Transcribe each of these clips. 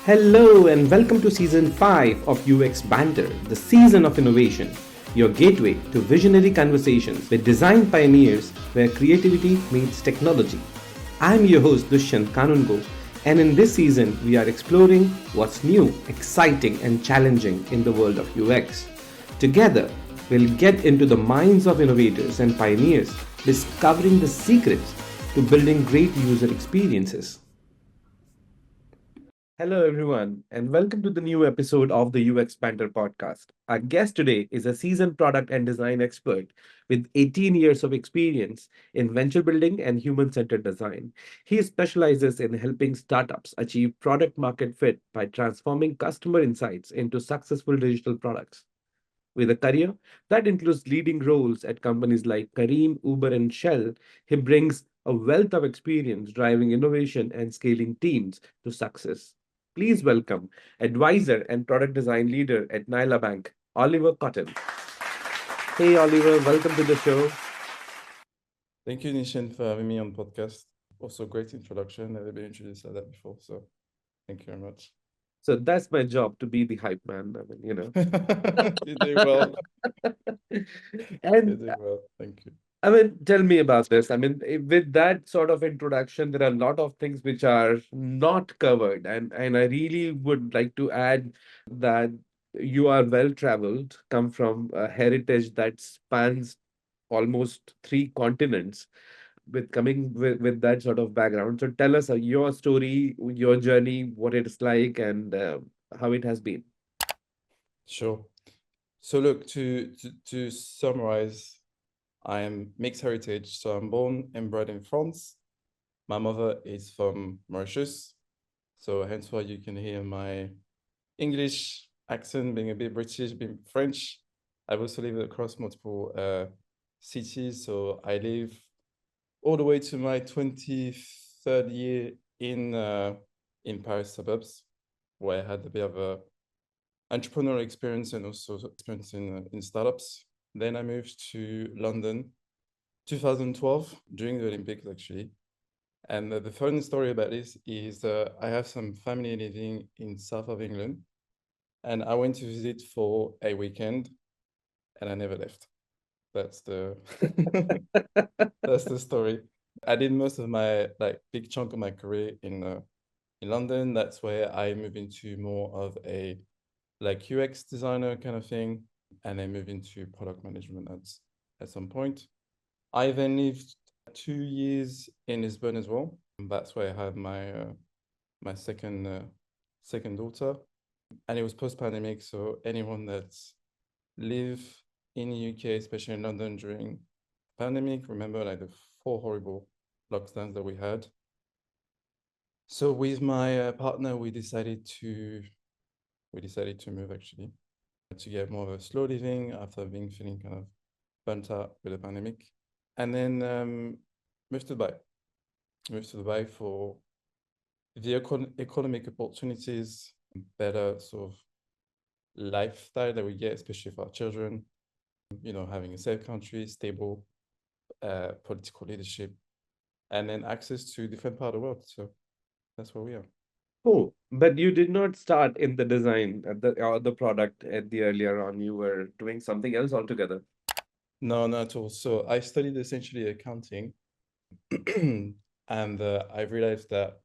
Hello and welcome to season 5 of UX Banter, the season of innovation, your gateway to visionary conversations with design pioneers where creativity meets technology. I'm your host Dushyant Kanungo, and in this season we are exploring what's new, exciting and challenging in the world of UX. Together, we'll get into the minds of innovators and pioneers, discovering the secrets to building great user experiences. Hello, everyone, and welcome to the new episode of the UX Banter podcast. Our guest today is a seasoned product and design expert with 18 years of experience in venture building and human centered design. He specializes in helping startups achieve product market fit by transforming customer insights into successful digital products. With a career that includes leading roles at companies like Careem, Uber, and Shell, he brings a wealth of experience driving innovation and scaling teams to success. Please welcome advisor and product design leader at Nyla Bank, Oliver Cottin. Hey, Oliver, welcome to the show. Thank you, Nishan, for having me on podcast. Also, great introduction. Never been introduced like that before, so thank you very much. So that's my job to be the hype man. I mean, You do well. You and do well. Thank you. I mean, tell me about this. I mean, with that sort of introduction, there are a lot of things which are not covered, and I really would like to add that you are well traveled, come from a heritage that spans almost three continents, with that sort of background. So tell us your story, your journey, what it's like, and how it has been. Sure. So look, to summarize, I am mixed heritage. So I'm born and bred in France. My mother is from Mauritius. So hence why you can hear my English accent being a bit British, being French. I've also lived across multiple cities. So I live all the way to my 23rd year in Paris suburbs, where I had a bit of a entrepreneurial experience and also experience in startups. Then I moved to London 2012 during the Olympics, actually. And the funny story about this is I have some family living in south of England, and I went to visit for a weekend, and I never left. That's the that's the story. I did most of my like big chunk of my career in London. That's where I moved into more of a like UX designer kind of thing, and then moved into product management at some point. I then lived 2 years in Lisbon as well. That's where I had my second daughter, and it was post pandemic. So anyone that's lived in the UK, especially in London during pandemic, remember like the 4 horrible lockdowns that we had. So with my partner, we decided to move actually to get more of a slow living after being feeling kind of burnt out with the pandemic, and then moved to Dubai. Moved to Dubai for the economic opportunities, better sort of lifestyle that we get, especially for our children. Having a safe country, stable political leadership, and then access to different part of the world. So that's where we are. Oh, but you did not start in the design at the product at the earlier on. You were doing something else altogether. No, not at all. So I studied essentially accounting, and I realized that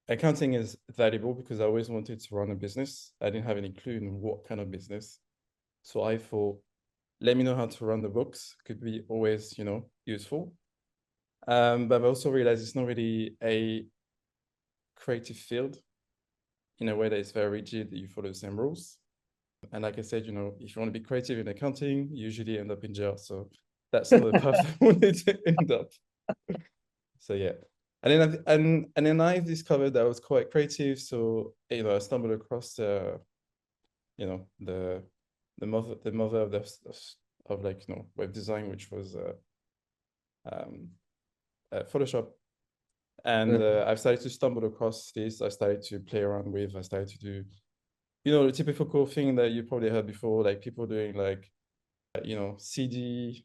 accounting is valuable because I always wanted to run a business. I didn't have any clue in what kind of business. So I thought, let me know how to run the books. Could be always, useful. But I also realized it's not really a creative field in a way that is very rigid, that you follow the same rules. And like I said, if you want to be creative in accounting, you usually end up in jail. So that's not the path I wanted to end up. So yeah. And then I discovered that I was quite creative. So I stumbled across you know the the mother of like web design, which was um, Photoshop. And I've started to stumble across this. I started to play around with. I started to do the typical thing that you probably heard before, like people doing like CD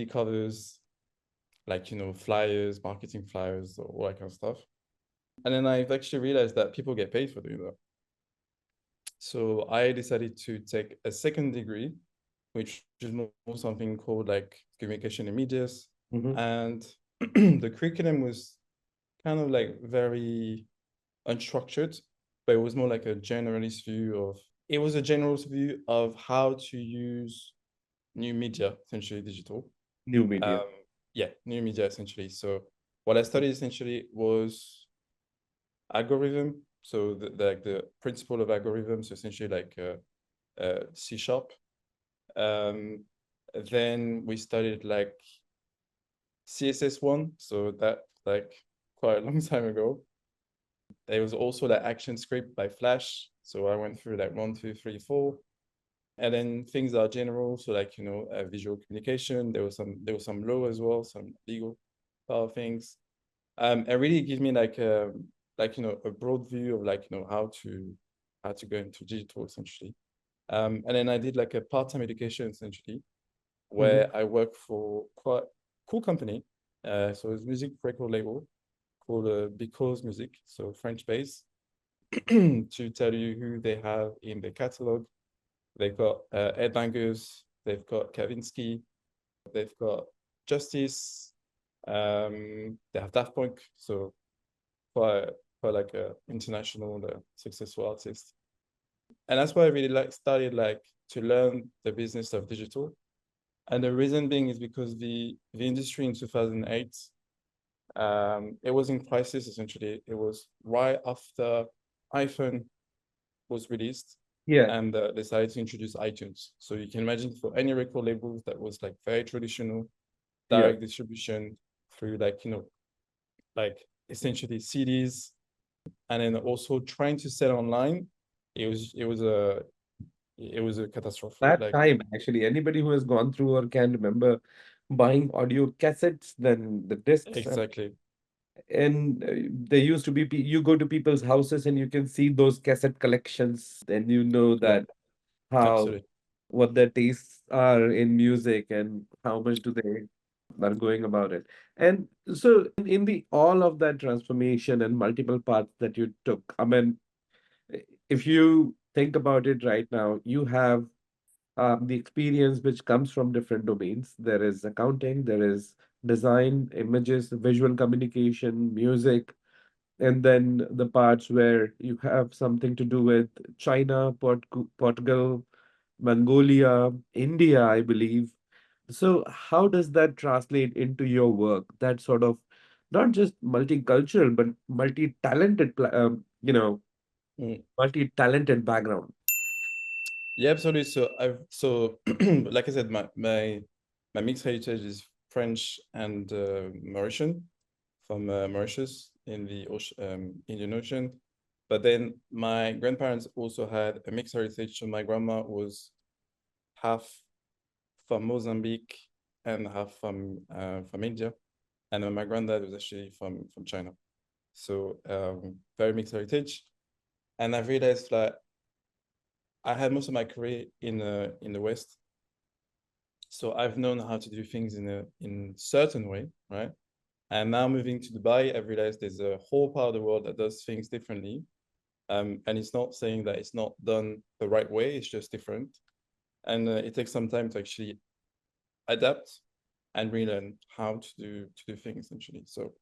covers, like flyers, marketing flyers, all that kind of stuff. And then I've actually realized that people get paid for doing that. So I decided to take a second degree, which is more something called like communication and medias. Mm-hmm. And the curriculum was kind of like very unstructured, but it was more like a generalist view of it was a general view of how to use new media, essentially digital. New media. Um, yeah, new media essentially. So what I studied essentially was algorithm. So the principle of algorithms, essentially like C sharp. Um, then we studied like CSS1, so that like quite a long time ago. There was also like action script by Flash. So I went through like one, two, three, four. And then things that are general, so like visual communication. There was some law as well, some legal part of things. It really gives me like a broad view of like how to go into digital essentially. And then I did like a part-time education essentially, Mm-hmm. where I work for quite cool company. So it's music record label called Because Music, so French based. To tell you who they have in the catalog, they've got Headbangers, they've got Kavinsky, they've got Justice, they have Daft Punk, so quite quite like a international successful artist. And that's why I really like started like to learn the business of digital. And the reason being is because the industry in 2008, it was in crisis essentially. It was right after iPhone was released Yeah, and decided to introduce iTunes. So you can imagine for any record labels that was like very traditional, yeah. direct distribution through like essentially CDs, and then also trying to sell online. It was a catastrophe. That Like time, actually, anybody who has gone through or can remember buying audio cassettes, then the discs, exactly, and there used to be, you go to people's houses and you can see those cassette collections, then you know yeah, that how, absolutely. what their tastes are in music and how much do they are going about it. And so in the all of that transformation and multiple paths that you took, I mean, if you think about it right now, you have the experience which comes from different domains. There is accounting, there is design, images, visual communication, music, and then the parts where you have something to do with China, Portugal, Mongolia, India, I believe. So, how does that translate into your work? That sort of not just multicultural, but multi-talented, Mm. multi-talented background. Yeah, absolutely. So like I said, my mixed heritage is French and Mauritian, from Mauritius in the Indian Ocean. But then my grandparents also had a mixed heritage. So my grandma was half from Mozambique and half from India, and then my granddad was actually from China. So very mixed heritage. And I've realized that I had most of my career in the West, so I've known how to do things in certain way, right? And now moving to Dubai, I've realized there's a whole part of the world that does things differently. And it's not saying that it's not done the right way, it's just different. And it takes some time to actually adapt and relearn how to do things essentially. So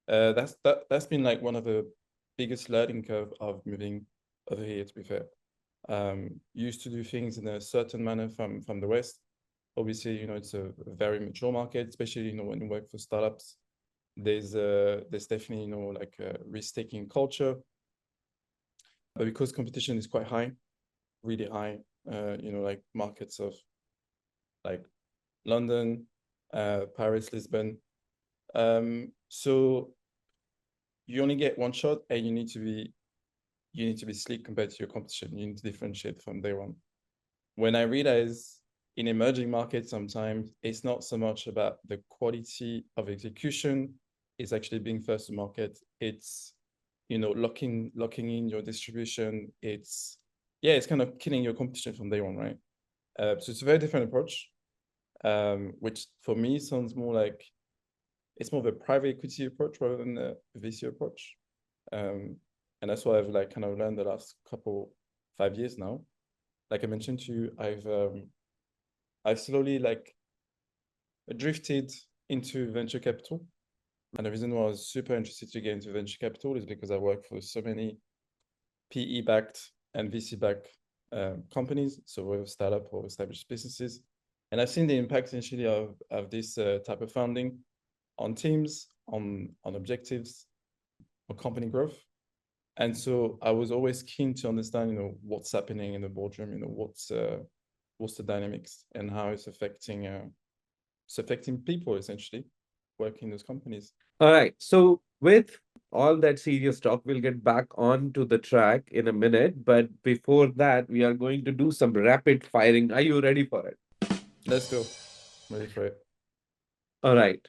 that's been like one of the biggest learning curve of moving over here, to be fair. Used to do things in a certain manner from the West. Obviously, it's a very mature market, especially when you work for startups. There's definitely like a risk-taking culture, but because competition is quite high, really high, like markets of like London, Paris, Lisbon. So you only get one shot, and you need to be sleek compared to your competition. You need to differentiate from day one. When I realize in emerging markets, sometimes it's not so much about the quality of execution, it's actually being first to market. It's locking in your distribution. It's kind of killing your competition from day one, right? So it's a very different approach, which for me sounds more like it's more of a private equity approach rather than a VC approach. Um, and that's what I've like kind of learned the last couple 5 years now. Like I mentioned to you, I've slowly like drifted into venture capital. And the reason why I was super interested to get into venture capital is because I work for so many PE backed and VC backed companies, so whether startup or established businesses. And I've seen the impact essentially of this type of funding on teams, on objectives, on company growth. And so I was always keen to understand, what's happening in the boardroom, what's the dynamics and how it's affecting people essentially working in those companies. All right. So with all that serious talk, we'll get back on to the track in a minute. But before that, we are going to do some rapid firing. Are you ready for it? Let's go. Ready for it. All right.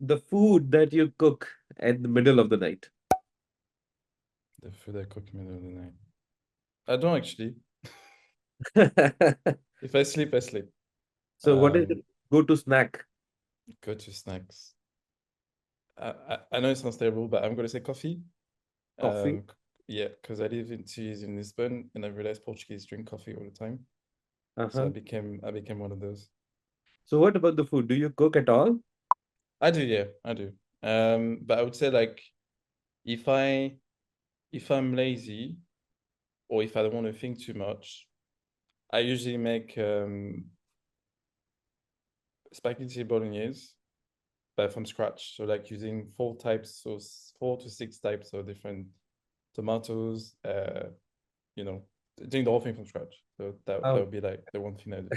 The food that you cook at the middle of the night. The food I cook in the middle of the night. I don't actually. If I sleep, I sleep. So what is the Um, go-to snack? Go to snacks. I know it sounds terrible, but I'm gonna say coffee. Coffee. Um, yeah, because I live in 2 years in Lisbon, and I realized Portuguese drink coffee all the time. So Uh-huh. I became one of those. So what about the food? Do you cook at all? I do, yeah, I do. But I would say like if I if I'm lazy or if I don't want to think too much, I usually make spaghetti bolognese, but from scratch. So like using four to six types of different tomatoes, doing the whole thing from scratch. So that Oh, would be like the one thing I do.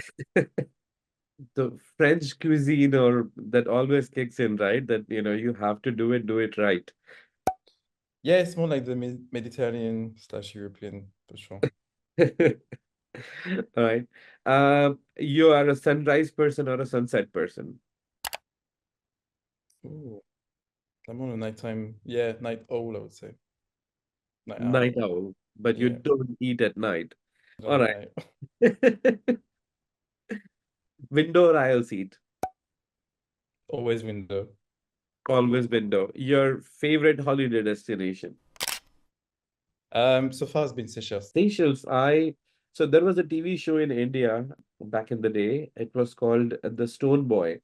the French cuisine or that always kicks in, right? That you have to do it right. Yeah, it's more like the Mediterranean slash European for sure. All right. You are a sunrise person or a sunset person? Ooh, I'm on a nighttime, yeah, night owl, I would say. Night Night owl. owl, but you Yeah, don't eat at night. All don't right. night. Window or aisle seat? Always window. Always window. Your favorite holiday destination? So far it's been Seychelles. Seychelles. So there was a TV show in India back in the day. It was called The Stone Boy,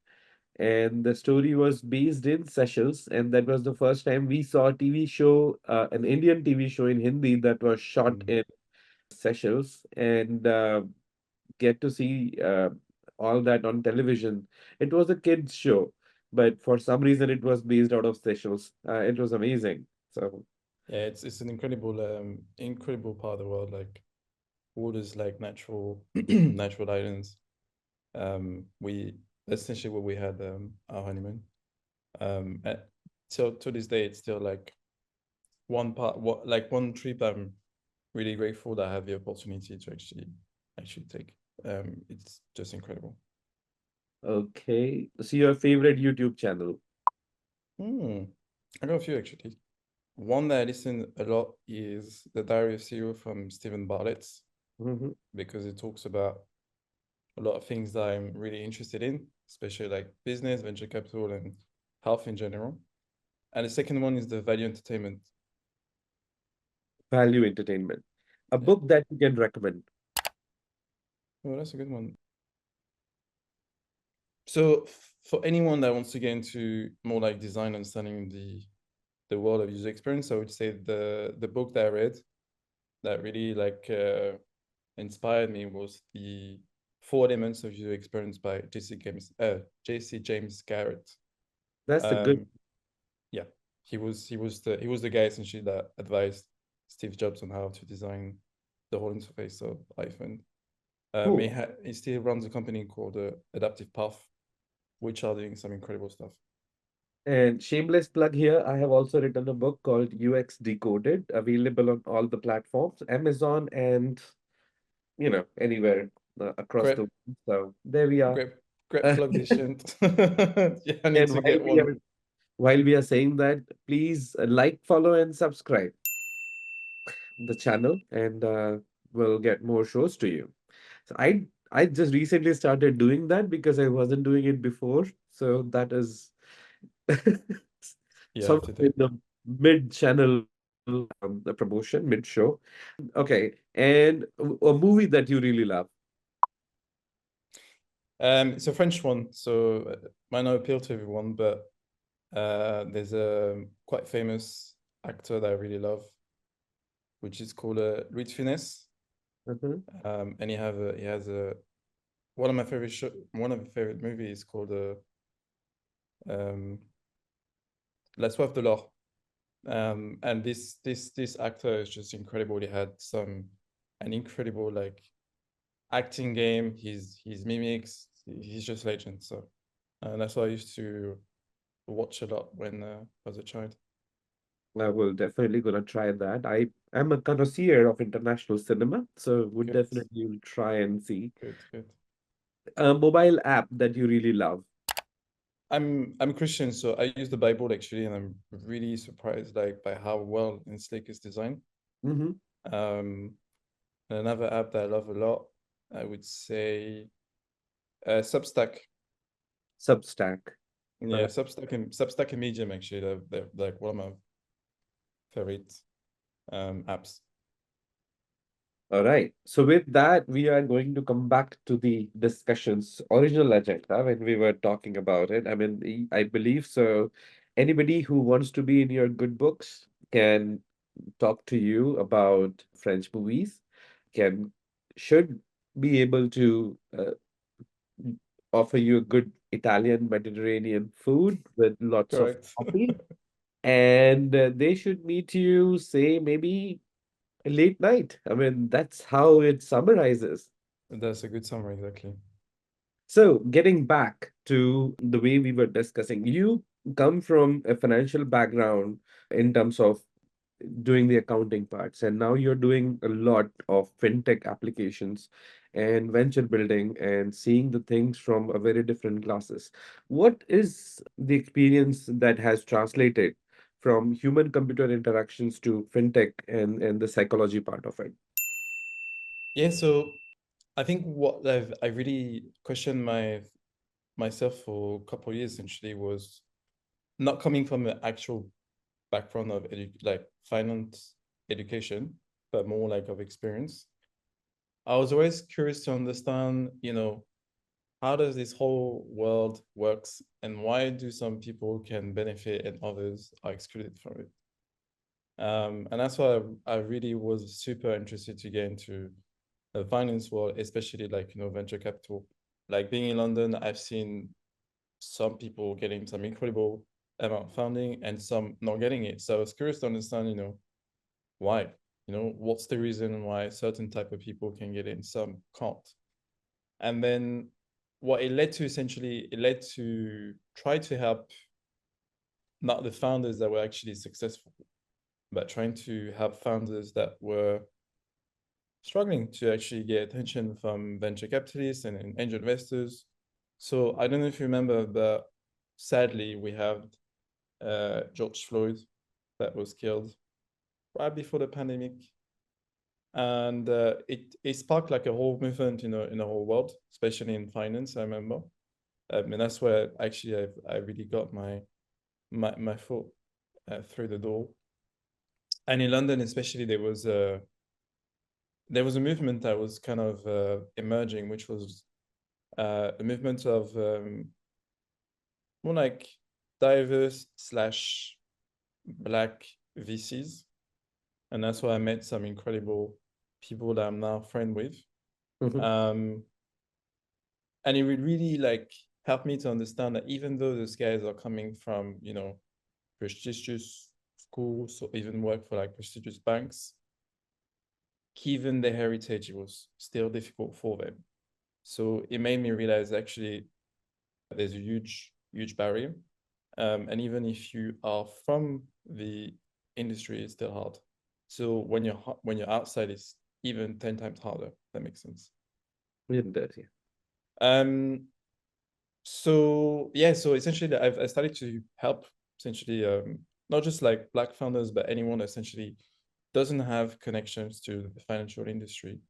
and the story was based in Seychelles, and that was the first time we saw a TV show, an Indian TV show in Hindi that was shot Mm. in Seychelles, and get to see all that on television. It was a kids show, but for some reason it was based out of Seychelles. It was amazing. So Yeah, it's an incredible part of the world. Like waters like natural natural islands. We That's essentially where we had our honeymoon. And so to this day, it's still like one trip I'm really grateful that I had the opportunity to actually take. It's just incredible. okay, so your favorite YouTube channel? Hmm. I got a few actually. One that I listen a lot is The Diary of CEO from Stephen Bartlett Mhm. because it talks about a lot of things that I'm really interested in, especially like business, venture capital, and health in general. And the second one is The Value Entertainment. Value entertainment. A Yeah. book that you can recommend. Oh, that's a good one. So for anyone that wants to get into more like design, understanding the world of user experience, I would say the book that I read that really like inspired me was the Four Elements of User Experience by JC James Garrett. That's a good. Um, yeah, he was the guy essentially that advised Steve Jobs on how to design the whole interface of iPhone. Cool. He still runs a company called Adaptive Path, which are doing some incredible stuff. And shameless plug here, I have also written a book called UX Decoded, available on all the platforms, Amazon and anywhere across Great, the world. So there we are. great, great plug, Dishant. Yeah, I need And to get one. while we are saying that, please like, follow, and subscribe the channel, and we'll get more shows to you. So I just recently started doing that because I wasn't doing it before. So that is You sort have of to in do. the mid channel. the promotion mid-show. Okay, and a movie that you really love. It's a French one, so might not appeal to everyone, but there's a quite famous actor that I really love, which is called Louis de Funès. Mhm. And he has a one of my favorite movies called um, La Soif de l'Or. And this actor is just incredible. He had an incredible like acting game. His mimics. He's just legend. So that's what I used to watch a lot when I was a child. I will definitely gonna try that. I am a connoisseur of international cinema, so would Good, definitely try and see. good. A mobile app that you really love. I'm Christian, so I use the Bible actually, and I'm really surprised like by how well and slick it's designed. Hmm. Um, and another app that I love a lot, I would say Substack. Substack. Yeah, Substack and Medium actually, they're like one of my favorite apps. All right. So with that, we are going to come back to the discussion's original agenda when we were talking about it. I mean, I believe so. Anybody who wants to be in your good books can talk to you about French movies, can should be able to offer you a good Italian Mediterranean food with lots of Correct. coffee, and they should meet you, say, maybe late night. I mean, that's how it summarizes. That's a good summary, exactly. So, getting back to the way we were discussing, you come from a financial background in terms of doing the accounting parts, and now you're doing a lot of fintech applications and venture building and seeing the things from a very different glasses. What is the experience that has translated from human computer interactions to fintech and the psychology part of it? Yeah, so I think what I really questioned myself for a couple of years essentially was not coming from an actual background of like finance education, but more like of experience. I was always curious to understand, how does this whole world works and why do some people can benefit and others are excluded from it? And that's why I really was super interested to get into the finance world, especially like, venture capital. Like being in London, I've seen some people getting some incredible amount of funding and some not getting it. So I was curious to understand, why, what's the reason why certain type of people can get in, some can't. And then what it led to essentially, it led to try to help not the founders that were actually successful, but trying to help founders that were struggling to actually get attention from venture capitalists and angel investors. So I don't know if you remember, but sadly we have George Floyd that was killed right before the pandemic, and it sparked like a whole movement, in the whole world, especially in finance. I remember, and that's where actually I really got my foot through the door. And in London, especially, there was a movement that was kind of emerging, which was a movement of more like diverse slash black VCs, and that's why I met some incredible people that I'm now friend with. Mhm. Um, and it would really like help me to understand that even though those guys are coming from, prestigious schools or even work for like prestigious banks, given their heritage, it was still difficult for them. So it made me realize actually there's a huge barrier. And even if you are from the industry, it's still hard. So when you're outside, it's even 10 times harder. That makes sense. It does, yeah. Um, so yeah, so essentially I started to help essentially not just like black founders, but anyone that essentially doesn't have connections to the financial industry.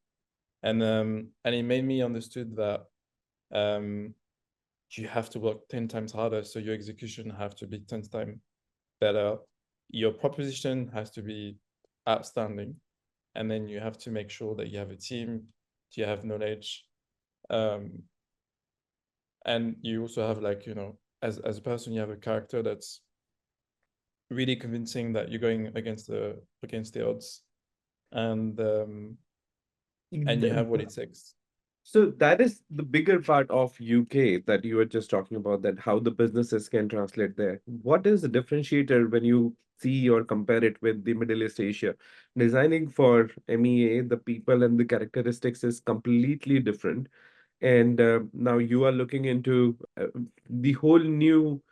And it made me understood that um you have to work 10 times harder, so your execution have to be 10 times better. Your proposition has to be outstanding. And then you have to make sure that you have a team, you have knowledge, um, and you also have like, as a person, you have a character that's really convincing that you're going against the odds, and you have what it takes. So that is the bigger part of UK that you were just talking about, that how the businesses can translate there. What is the differentiator when you see or compare it with the Middle East Asia? Designing for MEA, the people and the characteristics is completely different. And now you are looking into the whole new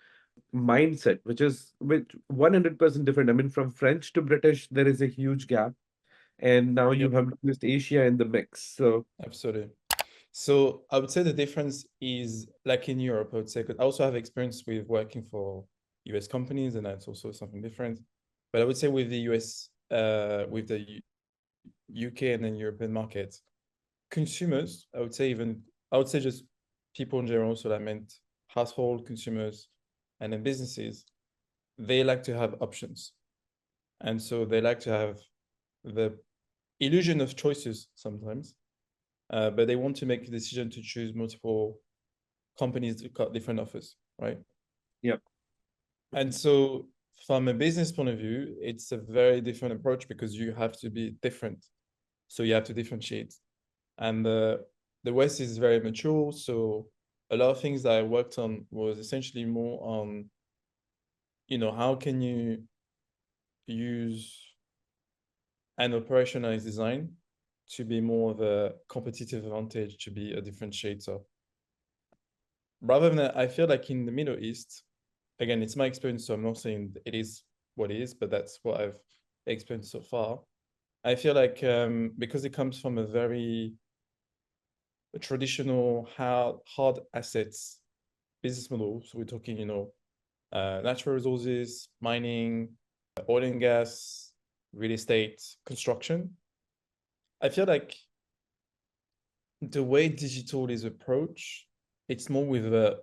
mindset, which 100% different. I mean, from French to British, there is a huge gap. And now you Yep, have Middle East Asia in the mix. So absolutely. So I would say the difference is like in Europe, I would say, because I also have experience with working for US companies, and that's also something different. But I would say with the US, with the UK and then European markets, consumers, I would say just people in general, so that meant household consumers and then businesses, they like to have options. And so they like to have the illusion of choices sometimes, but they want to make a decision to choose multiple companies that got different offers, right? yeah. And so from a business point of view, it's a very different approach because you have to be different. So you have to differentiate. And the West is very mature. So a lot of things that I worked on was essentially more on, how can you use an operationalized design to be more of a competitive advantage, to be a differentiator. Rather than that, I feel like in the Middle East, again, it's my experience, so I'm not saying it is what it is, but that's what I've experienced so far. I feel like because it comes from a very traditional hard assets business model, so we're talking, natural resources, mining, oil and gas, real estate, construction. I feel like the way digital is approached, it's more with a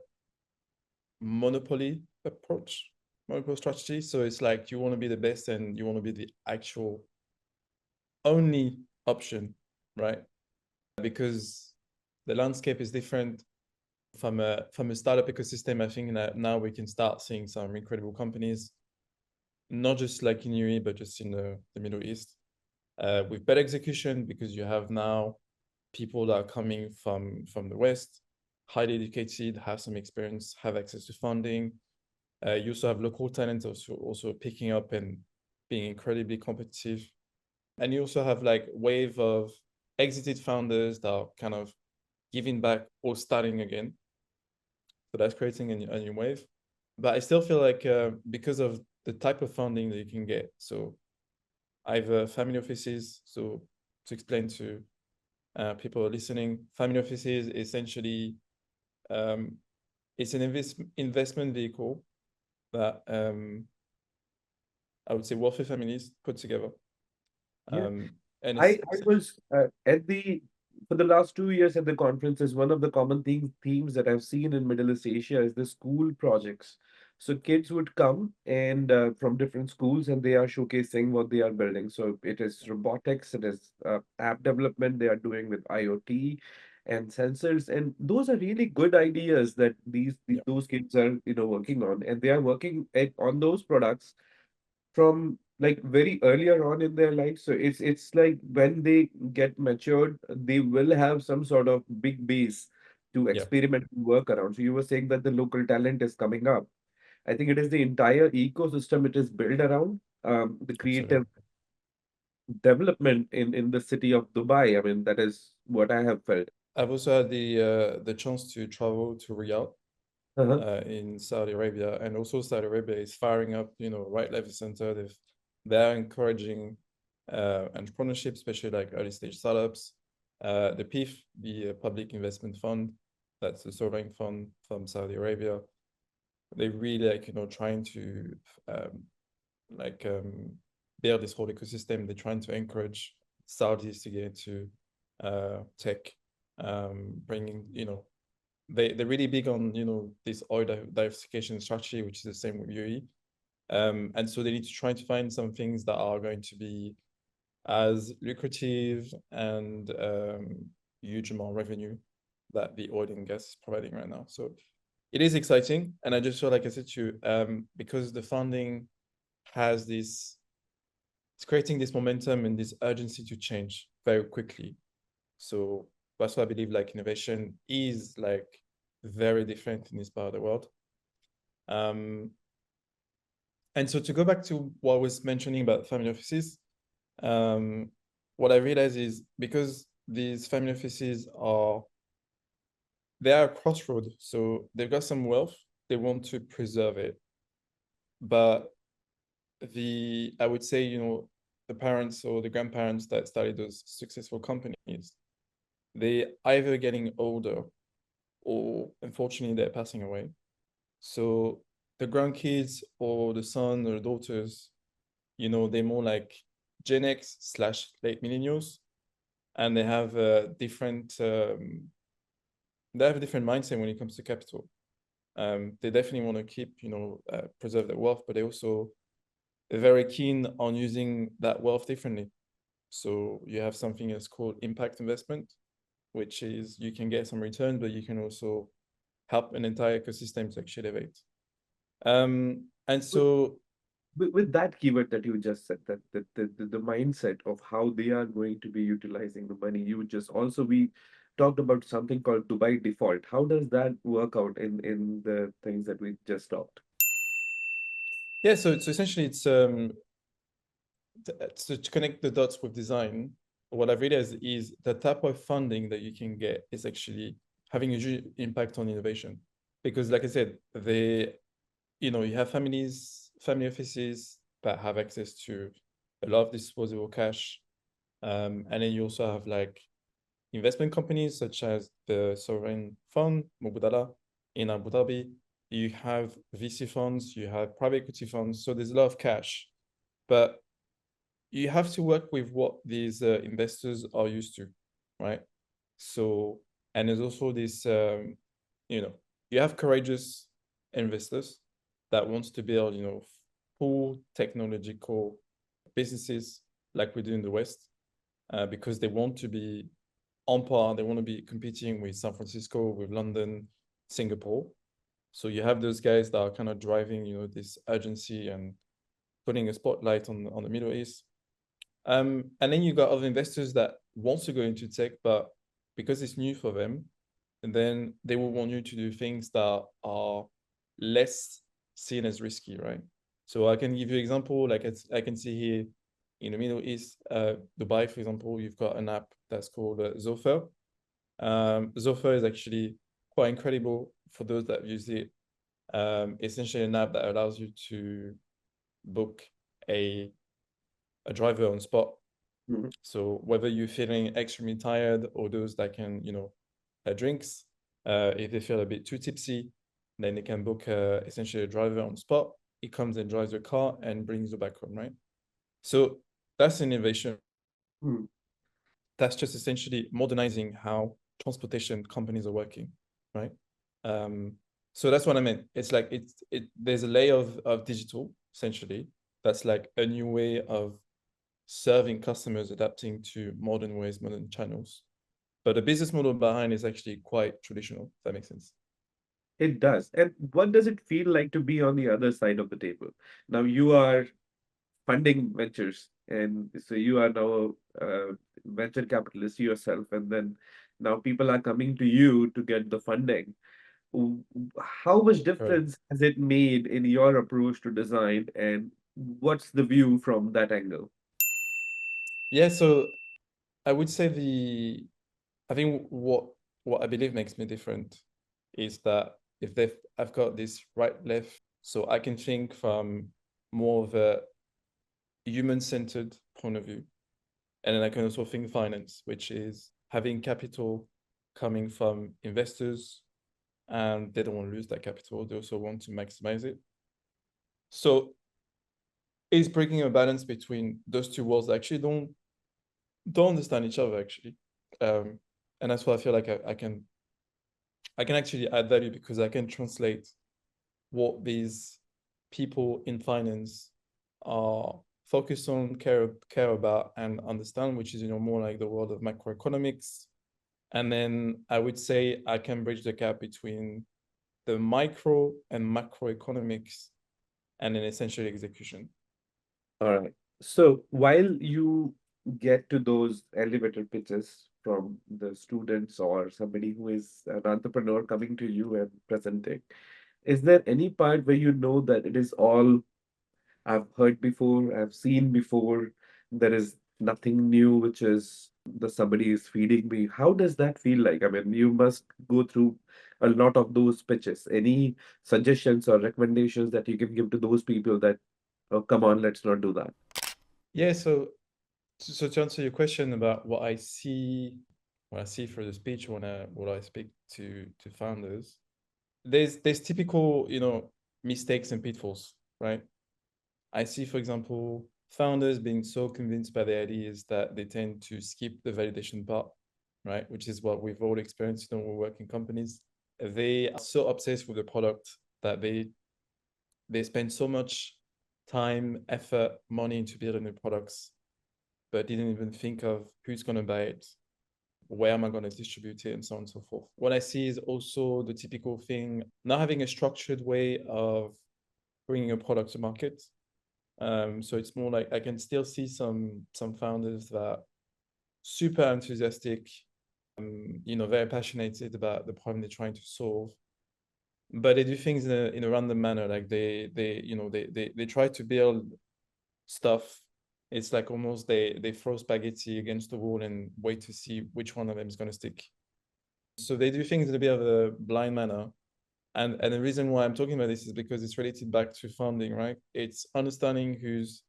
monopoly approach, monopoly strategy. So it's like you want to be the best and you want to be the actual only option, right? Because the landscape is different from a startup ecosystem. I think that now we can start seeing some incredible companies, not just like in UAE, but just in the Middle East, with better execution because you have now people that are coming from the West, highly educated, have some experience, have access to funding. You also have local talents also picking up and being incredibly competitive. And you also have like wave of exited founders that are kind of giving back or starting again. So that's creating a new wave. But I still feel like because of the type of funding that you can get. So either family offices. So to explain to people listening, family offices essentially um, it's an investment vehicle that I would say wealthy families put together. Yeah. Um, and it's I was at the for the last 2 years at the conferences. One of the common themes that I've seen in Middle East Asia is the school projects. So kids would come and from different schools, and they are showcasing what they are building. So it is robotics, it is app development they are doing with IoT and sensors, and those are really good ideas that yeah, those kids are working on, and they are working on those products from like very earlier on in their life. So it's like when they get matured, they will have some sort of big base to yeah, experiment and work around. So you were saying that the local talent is coming up. I think it is the entire ecosystem it is built around the absolutely. creative development in the city of Dubai. I mean, that is what I have felt. I've also had the chance to travel to Riyadh Uh-huh. in Saudi Arabia, and also Saudi Arabia is firing up, right left center. They're encouraging entrepreneurship, especially like early stage startups. The PIF, the Public Investment Fund, that's the sovereign fund from Saudi Arabia. They really like trying to um, like build this whole ecosystem. They're trying to encourage Saudis to get into tech, bringing they're really big on this oil diversification strategy, which is the same with UAE. And so they need to try to find some things that are going to be as lucrative and huge amount of revenue that the oil and gas is providing right now. So it is exciting. And I just feel like I said to you, because the funding has this, it's creating this momentum and this urgency to change very quickly. So that's why I believe like innovation is like very different in this part of the world. And so to go back to what I was mentioning about family offices, what I realized is because these family offices are, they are a crossroad. So they've got some wealth, they want to preserve it. But I would say, you know, the parents or the grandparents that started those successful companies, they either getting older or unfortunately they're passing away. So the grandkids or the son or daughters, you know, they're more like Gen X slash late millennials, and they have a different mindset when it comes to capital. They definitely want to keep, you know, preserve their wealth, but they also are very keen on using that wealth differently. So you have something that's called impact investment, which is you can get some return, but you can also help an entire ecosystem to actually elevate. And With, so with that keyword that you just said, that the mindset of how they are going to be utilizing the money, you just also we talked about something called Dubai default. How does that work out in the things that we just talked? yeah, so essentially it's to connect the dots with design, what I've realized is the type of funding that you can get is actually having a huge impact on innovation. Because like I said, you know, you have family offices that have access to a lot of disposable cash. And then you also have like investment companies such as the sovereign fund, Mubadala in Abu Dhabi. You have VC funds, you have private equity funds. So there's a lot of cash. But you have to work with what these investors are used to, right? So, and there's also this, you know, you have courageous investors that wants to build, you know, full technological businesses like we do in the West, because they want to be on par. They want to be competing with San Francisco, with London, Singapore. So you have those guys that are kind of driving, you know, this urgency and putting a spotlight on the Middle East. And then you got other investors that want to go into tech, but because it's new for them, and then they will want you to do things that are less seen as risky, right? So I can give you an example, like I can see here in the Middle East, Dubai, for example, you've got an app that's called Zofer. Zofer is actually quite incredible for those that use it. Essentially an app that allows you to book a a driver on spot. Mhm. So whether you're feeling extremely tired or those that can, you know, drinks, if they feel a bit too tipsy, then they can book essentially a driver on spot. He comes and drives your car and brings you back home, right? So that's an innovation. Hmm. That's just essentially modernizing how transportation companies are working, right? Um, so that's what I meant. It's like there's a layer of digital essentially. That's like a new way of serving customers, adapting to modern ways, modern channels. But the business model behind is actually quite traditional, if that makes sense. It does. And what does it feel like to be on the other side of the table? Now you are funding ventures, and so you are now a venture capitalist yourself, and then now people are coming to you to get the funding. How much Right. difference has it made in your approach to design, and what's the view from that angle? Yeah, so I would say I think what I believe makes me different is that if I've got this right left, so I can think from more of a human-centered point of view. And then I can also think finance, which is having capital coming from investors, and they don't want to lose that capital. They also want to maximize it. So it's breaking a balance between those two worlds that actually don't understand each other actually. Um, and that's why I feel like I can actually add value because I can translate what these people in finance are focus on, care about, and understand, which is, more like the world of macroeconomics. And then I would say I can bridge the gap between the micro and macroeconomics and then essentially execution. All right. So while you get to those elevator pitches from the students or somebody who is an entrepreneur coming to you and presenting, is there any part where you know that it is all I've heard before, I've seen before, there is nothing new, which is the somebody is feeding me? How does that feel like? I mean, you must go through a lot of those pitches. Any suggestions or recommendations that you can give to those people that, oh, come on, let's not do that? Yeah, so to answer your question about what I see for the speech when I speak to founders, there's typical, mistakes and pitfalls, right? I see, for example, founders being so convinced by the ideas that they tend to skip the validation part, right? Which is what we've all experienced, when we work in companies. They are so obsessed with the product that they spend so much time, effort, money into building the products, but didn't even think of who's going to buy it, where am I going to distribute it, and so on and so forth. What I see is also the typical thing, not having a structured way of bringing a product to market. So it's more like I can still see some founders that super enthusiastic, very passionate about the problem they're trying to solve, but they do things in a random manner. Like they try to build stuff. It's like almost they throw spaghetti against the wall and wait to see which one of them is going to stick. So they do things in a bit of a blind manner. And the reason why I'm talking about this is because it's related back to funding, right? It's understanding who's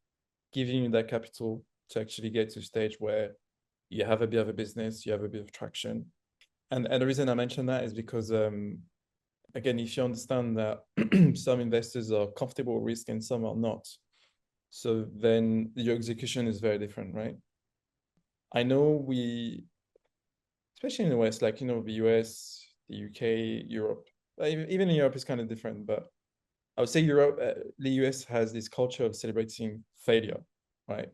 giving you that capital to actually get to a stage where you have a bit of a business, you have a bit of traction. And the reason I mention that is because again, if you understand that some investors are comfortable with risk and some are not, so then your execution is very different, right? I know especially in the West, like, the US, the UK, Europe, even in Europe is kind of different, but I would say the US has this culture of celebrating failure, right?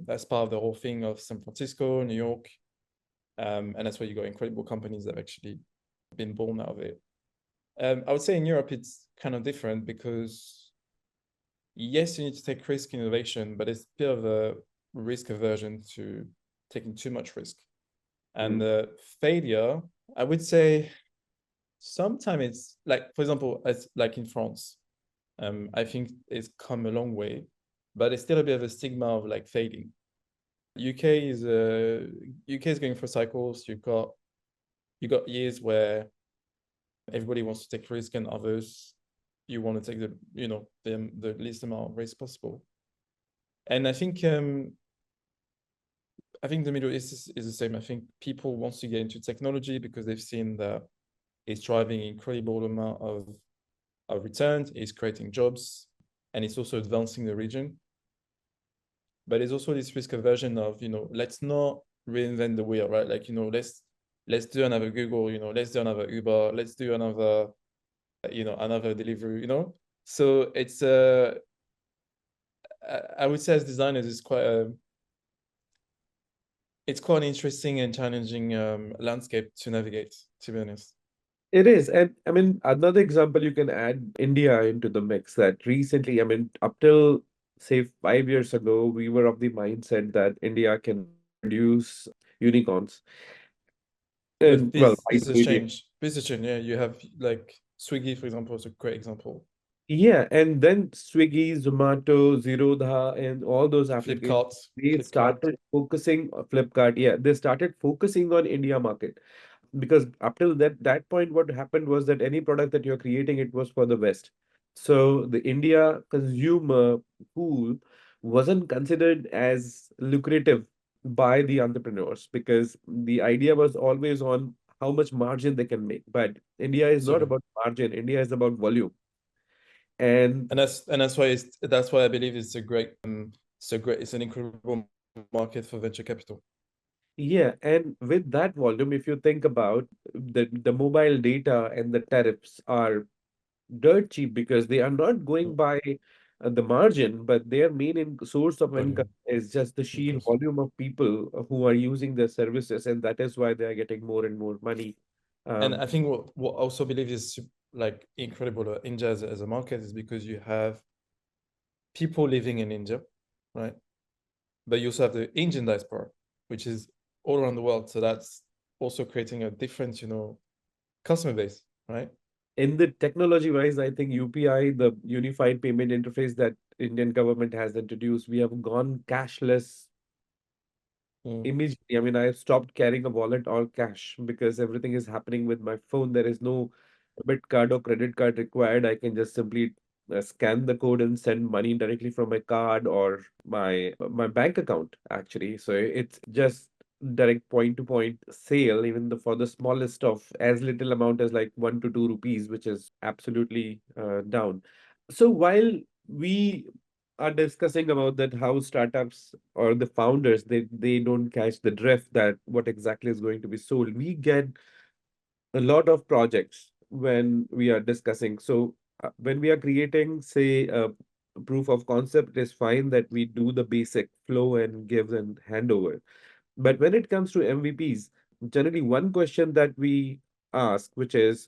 That's part of the whole thing of San Francisco, New York, and that's where you got incredible companies that have actually been born out of it. I would say in Europe it's kind of different because yes, you need to take risk in innovation, but it's a bit of a risk aversion to taking too much risk. And failure, I would say sometimes it's like, for example, as like in France, I think it's come a long way, but it's still a bit of a stigma of like failing. UK is going for cycles. You got years where everybody wants to take risk, and others you want to take the least amount of risk possible. And I think the Middle East is the same. I think people want to get into technology because they've seen that it's driving incredible amount of returns, it's creating jobs, and it's also advancing the region. But there's also this risk aversion of, let's not reinvent the wheel, right? Like, let's do another Google, let's do another Uber, let's do another delivery. So it's I would say as designers, it's quite an interesting and challenging landscape to navigate, to be honest. It is. And I mean, another example you can add India into the mix that recently, I mean, up till say 5 years ago, we were of the mindset that India cannot produce unicorns. But And well, this has changed. This has changed. Yeah, you have like Swiggy, for example, is a great example. yeah, and then Swiggy, Zomato, Zerodha, and all those applications, Flipkart, they Flipkart. started focusing Flipkart, yeah, they started focusing on India market. Because up till that point, what happened was that any product that you're creating, it was for the West. So the India consumer pool wasn't considered as lucrative by the entrepreneurs because the idea was always on how much margin they can make. But India is not So about margin, India is about volume. And and that's why I believe it's an incredible market for venture capital. yeah, and with that volume, if you think about the mobile data and the tariffs are dirt cheap because they are not going by the margin, but their main source of income Volume, is just the of sheer course. volume of people who are using their services, and that is why they are getting more and more money. And Um, I think what I also believe is like incredible India as a market is because you have people living in India, right? But you also have the Indian diaspora, which is all around the world. So that's also creating a different, customer base, right? in the technology wise, I think UPI, the unified payment interface that Indian government has introduced, we have gone cashless Mm, immediately. I mean, I stopped carrying a wallet or cash because everything is happening with my phone. There is no debit card or credit card required. I can just simply scan the code and send money directly from my card or my bank account, actually. So it's just direct point to point sale, even for the smallest of as little amount as like 1 to 2 rupees, which is absolutely down. So while we are discussing about that, how startups or the founders, they don't catch the drift that what exactly is going to be sold, we get a lot of projects when we are discussing. So when we are creating, say, a proof of concept, it is fine that we do the basic flow and give and handover. But when it comes to MVPs, generally one question that we ask, which is,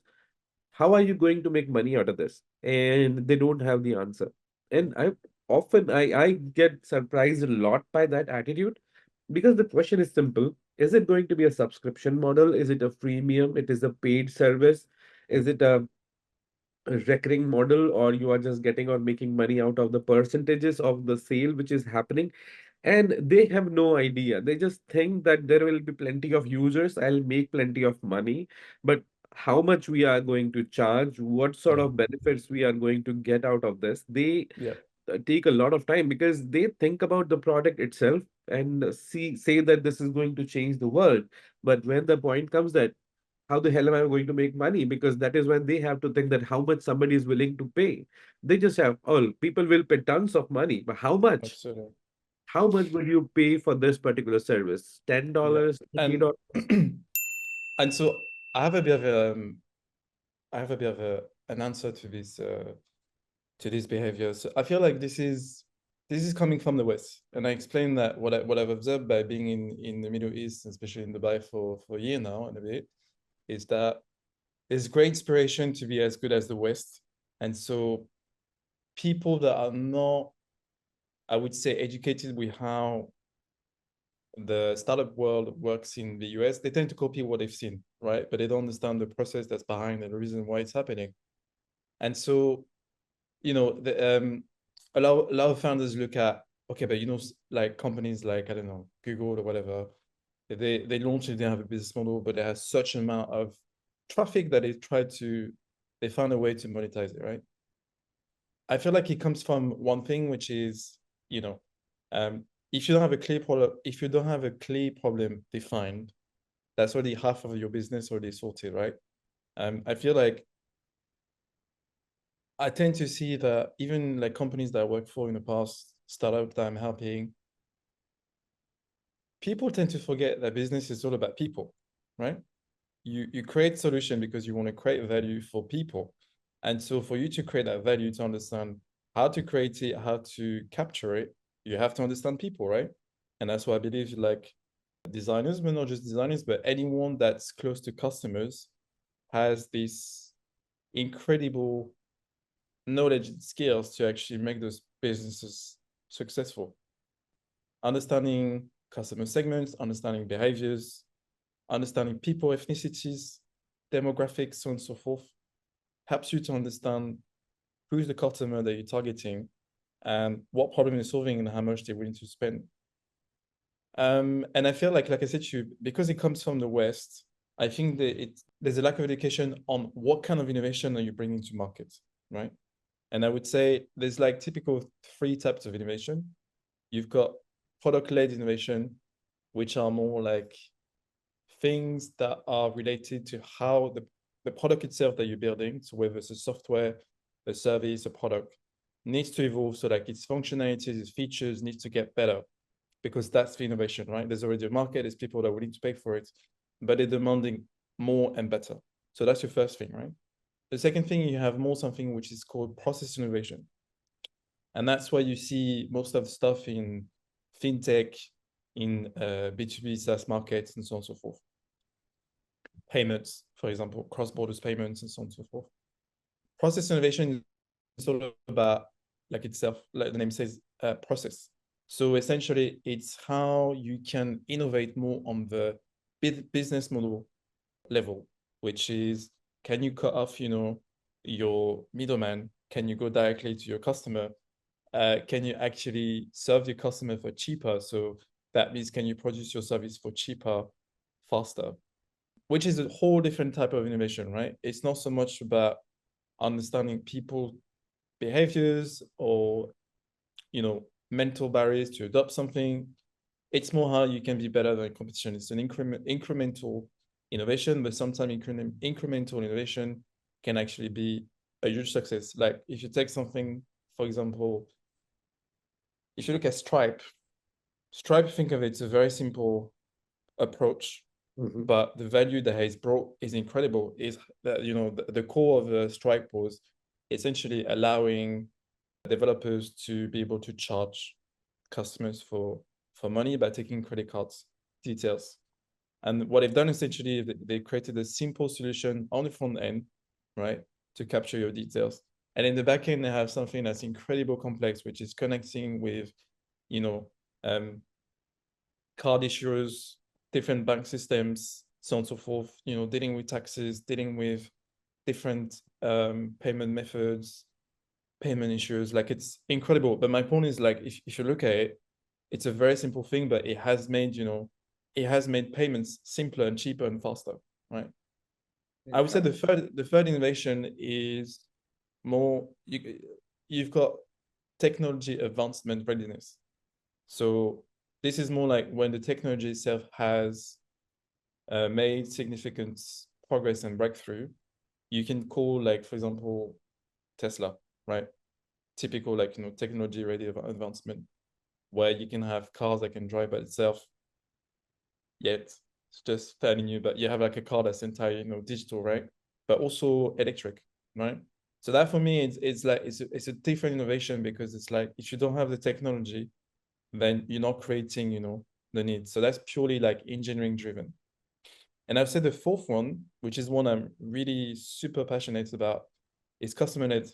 how are you going to make money out of this? And they don't have the answer. And I get surprised a lot by that attitude, because the question is simple. Is it going to be a subscription model? Is it a freemium? It is a paid service? Is it a recurring model, or you are just getting or making money out of the percentages of the sale which is happening? And they have no idea. They just think that there will be plenty of users, I'll make plenty of money. But how much we are going to charge, what sort yeah, of benefits we are going to get out of this, they yeah, take a lot of time, because they think about the product itself and say that this is going to change the world. But when the point comes that how the hell am I going to make money? Because that is when they have to think that how much somebody is willing to pay. They just have, oh, people will pay tons of money, but how much? absolutely. How much would you pay for this particular service? Yeah. $10, And $30? and so I have a bit of an answer to this behavior. So I feel like this is coming from the West. And I explained that what I've observed by being in the Middle East, especially in Dubai for a year now and a bit, is that there's great inspiration to be as good as the West. And so people that are not, I would say, educated with how the startup world works in the US, they tend to copy what they've seen, right? But they don't understand the process that's behind and the reason why it's happening. And so, a lot of founders look at, okay, but like companies like, I don't know, Google or whatever, they launch it, they have a business model, but they have such an amount of traffic that they found a way to monetize it, right? I feel like it comes from one thing, which is, you know, um, if you don't have a clear product, if you don't have a clear problem defined, that's already half of your business already sorted, right? I feel like I tend to see that even like companies that I worked for in the past, startup that I'm helping, people tend to forget that business is all about people, right? You create solution because you want to create value for people. And so for you to create that value, to understand how to create it, how to capture it, you have to understand people, right? And that's why I believe like designers, but not just designers, but anyone that's close to customers has this incredible knowledge and skills to actually make those businesses successful. Understanding customer segments, understanding behaviors, understanding people, ethnicities, demographics, so on and so forth, helps you to understand who's the customer that you're targeting and what problem you're solving and how much they're willing to spend. And I feel like I said to you, because it comes from the West, I think that there's a lack of education on what kind of innovation are you bringing to market, right? And I would say there's like typical three types of innovation. You've got product-led innovation, which are more like things that are related to how the product itself that you're building, so whether it's a software, a service, a product, needs to evolve so like its functionalities, its features needs to get better because that's the innovation, right? There's already a market, there's people that are willing to pay for it, but they're demanding more and better. So that's your first thing, right? The second thing, you have more something which is called process innovation. And that's why you see most of the stuff in fintech, in B2B SaaS markets, and so on and so forth. Payments, for example, cross-border payments, and so on and so forth. Process innovation is all about, like itself, like the name says, process. So essentially, it's how you can innovate more on the business model level, which is, can you cut off, your middleman? Can you go directly to your customer? Can you actually serve your customer for cheaper? So that means, can you produce your service for cheaper, faster? Which is a whole different type of innovation, right? It's not so much about understanding people behaviors or mental barriers to adopt something. It's more how you can be better than competition. It's an incremental innovation, but sometimes incremental innovation can actually be a huge success. Like if you take something, for example, if you look at Stripe, think of it, it's a very simple approach, but the value that has brought is incredible. Is that the core of the Stripe was essentially allowing developers to be able to charge customers for money by taking credit cards details. And what they've done essentially, they created a simple solution on the front end, right, to capture your details. And in the back end, they have something that's incredibly complex, which is connecting with, you know, um, card issuers, different bank systems, so on and so forth, dealing with taxes, dealing with different payment methods, payment issues. Like, it's incredible. But my point is, like, if you look at it, it's a very simple thing, but it has made payments simpler and cheaper and faster, right? I would say the third innovation is more, you've got technology advancement readiness. So this is more like when the technology itself has made significant progress and breakthrough. You can call, like, for example, Tesla, right? Typical, like, technology ready advancement, where you can have cars that can drive by itself. Yet it's just fairly new, but you have like a car that's entirely, digital, right? But also electric, right? So that for me, it's like it's a different innovation, because it's like, if you don't have the technology, then you're not creating, the need. So that's purely like engineering driven. And I've said the fourth one, which is one I'm really super passionate about, is customer-led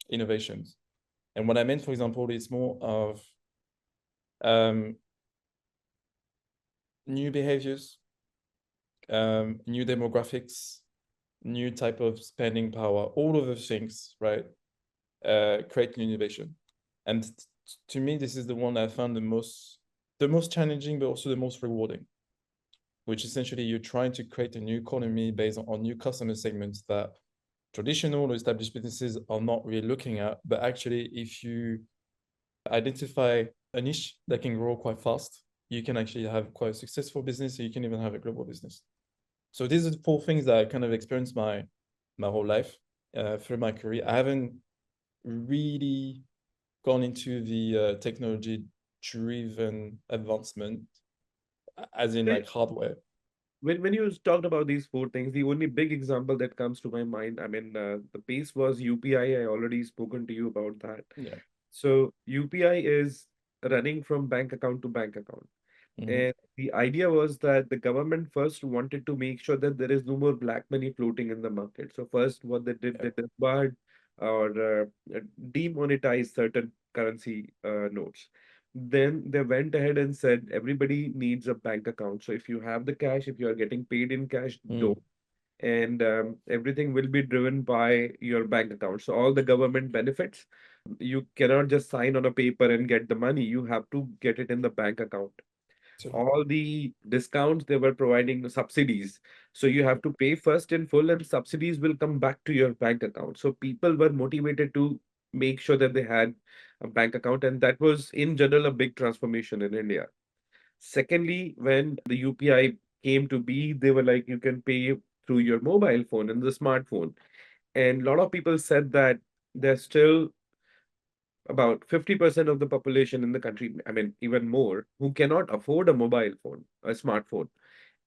innovations. And what I meant, for example, is more of um, new behaviors, new demographics, new type of spending power, all of those things, right? Create new innovation. And to me, this is the one I found the most challenging, but also the most rewarding, which essentially you're trying to create a new economy based on new customer segments that traditional or established businesses are not really looking at. But actually, if you identify a niche that can grow quite fast, you can actually have quite a successful business, or you can even have a global business. So these are the four things that I kind of experienced my whole life through my career. I haven't really gone into the technology driven advancement, as in like hardware. When you talked about these four things, the only big example that comes to my mind, I mean, the base was UPI. I already spoken to you about that. Yeah. So UPI is running from bank account to bank account. Mm-hmm. And the idea was that the government first wanted to make sure that there is no more black money floating in the market. So first, what they did, Yeah. they disbarred or demonetized certain currency notes. Then they went ahead and said everybody needs a bank account. So if you have the cash, if you are getting paid in cash, Mm. don't. And everything will be driven by your bank account. So all the government benefits, you cannot just sign on a paper and get the money. You have to get it in the bank account. So, All the discounts they were providing, the subsidies, so you have to pay first in full and subsidies will come back to your bank account. So people were motivated to make sure that they had a bank account, and that was in general a big transformation in India. Secondly, when the UPI came to be, they were like, you can pay through your mobile phone and the smartphone. And a lot of people said that there's still about 50% of the population in the country, I mean, even more, who cannot afford a mobile phone, a smartphone.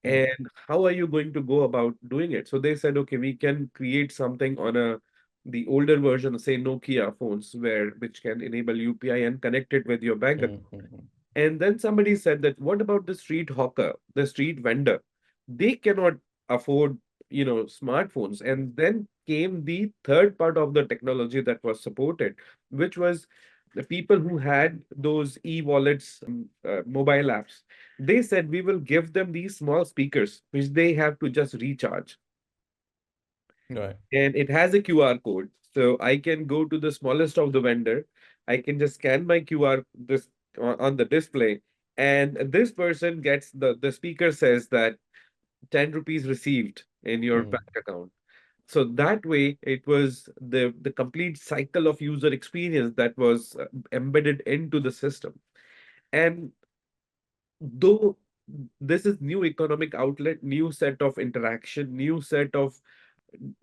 mm. And how are you going to go about doing it? So they said, okay, we can create something on a the older version of, say, Nokia phones, which can enable UPI and connect it with your bank account. Mm-hmm. And then somebody said that, what about the street hawker, the street vendor? They cannot afford, smartphones. And then came the third part of the technology that was supported, which was the people who had those e-wallets, mobile apps. They said we will give them these small speakers, which they have to just recharge, Right. and it has a QR code. So I can go to the smallest of the vendor. I can just scan my QR this on the display, and this person gets the speaker says that 10 rupees received in your Mm. bank account. So that way, it was the complete cycle of user experience that was embedded into the system. And though this is new economic outlet, new set of interaction, new set of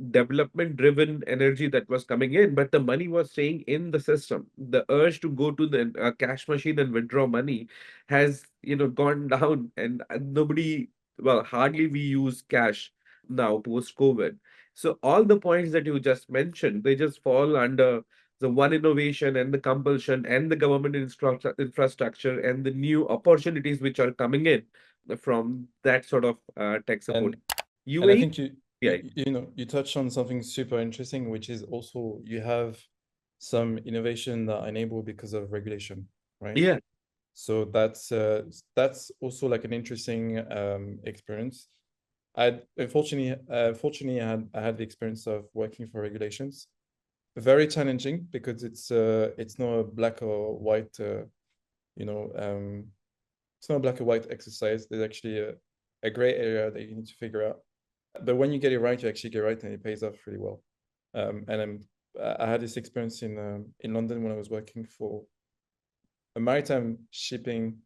development driven energy that was coming in, but the money was staying in the system. The urge to go to the cash machine and withdraw money has, gone down, and nobody, well, hardly we use cash now post COVID. So all the points that you just mentioned, they just fall under the one innovation and the compulsion and the government infrastructure and the new opportunities which are coming in from that sort of tech support. And and I UAE, think yeah, you touched on something super interesting, which is also you have some innovation that are enabled because of regulation, right? yeah. So that's also like an interesting experience. I unfortunately, fortunately, I had the experience of working for regulations. Very challenging because it's not a black or white, you know, it's not a black or white exercise. There's actually a gray area that you need to figure out. But when you get it right, you actually get it right, and it pays off really well. And I had this experience in London when I was working for a maritime shipping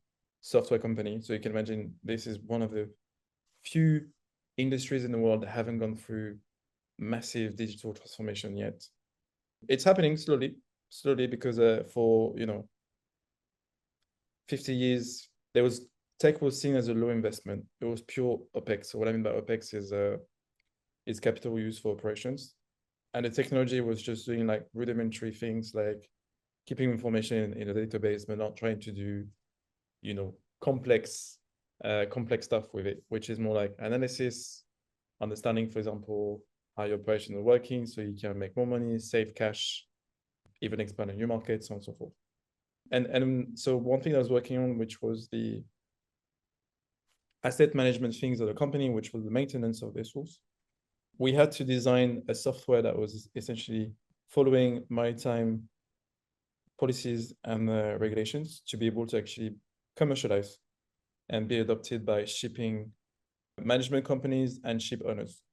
software company. So you can imagine this is one of the few industries in the world that haven't gone through massive digital transformation yet. It's happening slowly, slowly because for 50 years there was tech was seen as a low investment. It was pure OpEx. So what I mean by OpEx is capital used for operations. And the technology was just doing like rudimentary things like keeping information in a database, but not trying to do, complex complex stuff with it, which is more like analysis, understanding, for example, how your operations are working so you can make more money, save cash, even expand in new markets, so on and so forth. And so one thing I was working on, which was the asset management things of the company, which was the maintenance of vessels. We had to design a software that was essentially following maritime policies and regulations to be able to actually commercialize and be adopted by shipping management companies and ship owners.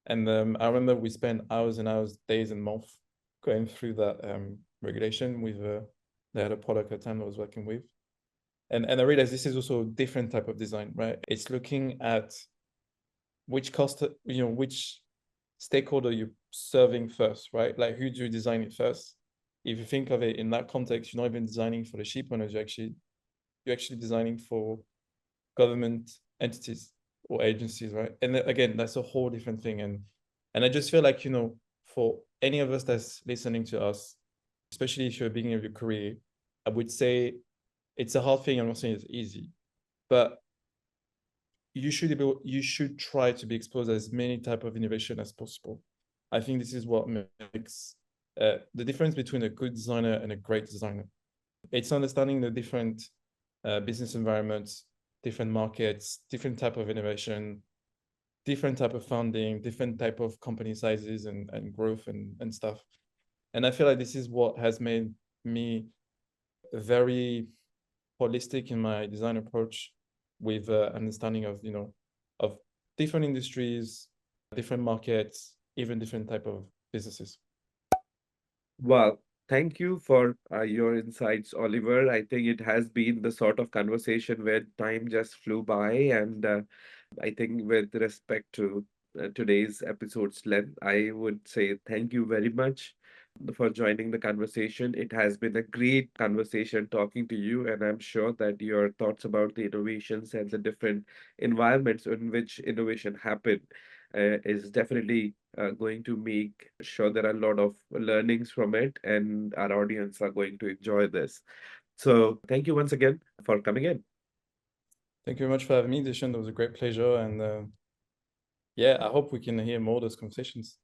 And I remember we spent hours and hours, days and months going through that regulation with they had a product at the time I was working with. And I realized this is also a different type of design, right? It's looking at which cost, which stakeholder you're serving first, right? Like who do you design it first? If you think of it in that context, you're not even designing for the ship owners, you're actually designing for government entities or agencies, right? And again, that's a whole different thing. And I just feel like, for any of us that's listening to us, especially if you're beginning of your career, I would say it's a hard thing. I'm not saying it's easy, but you should try to be exposed to as many type of innovation as possible. I think this is what makes the difference between a good designer and a great designer. It's understanding the different business environments, different markets, different type of innovation, different type of funding, different type of company sizes and growth and stuff. And I feel like this is what has made me very holistic in my design approach with understanding of different industries, different markets, even different type of businesses. Well, thank you for your insights, Oliver. I think it has been the sort of conversation where time just flew by. And I think, with respect to today's episode's length, I would say thank you very much for joining the conversation. It has been a great conversation talking to you, and I'm sure that your thoughts about the innovations and the different environments in which innovation happened is definitely going to make sure there are a lot of learnings from it, and our audience are going to enjoy this. So thank you once again for coming in. Thank you very much for having me, Dishan. It was a great pleasure. And yeah, I hope we can hear more of those conversations.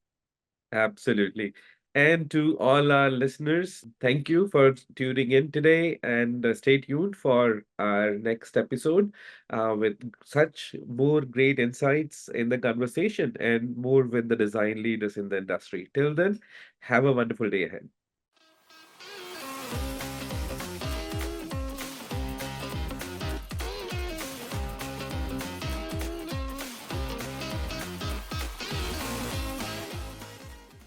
Absolutely. And to all our listeners, thank you for tuning in today, and stay tuned for our next episode with such more great insights in the conversation and more with the design leaders in the industry. Till then, have a wonderful day ahead.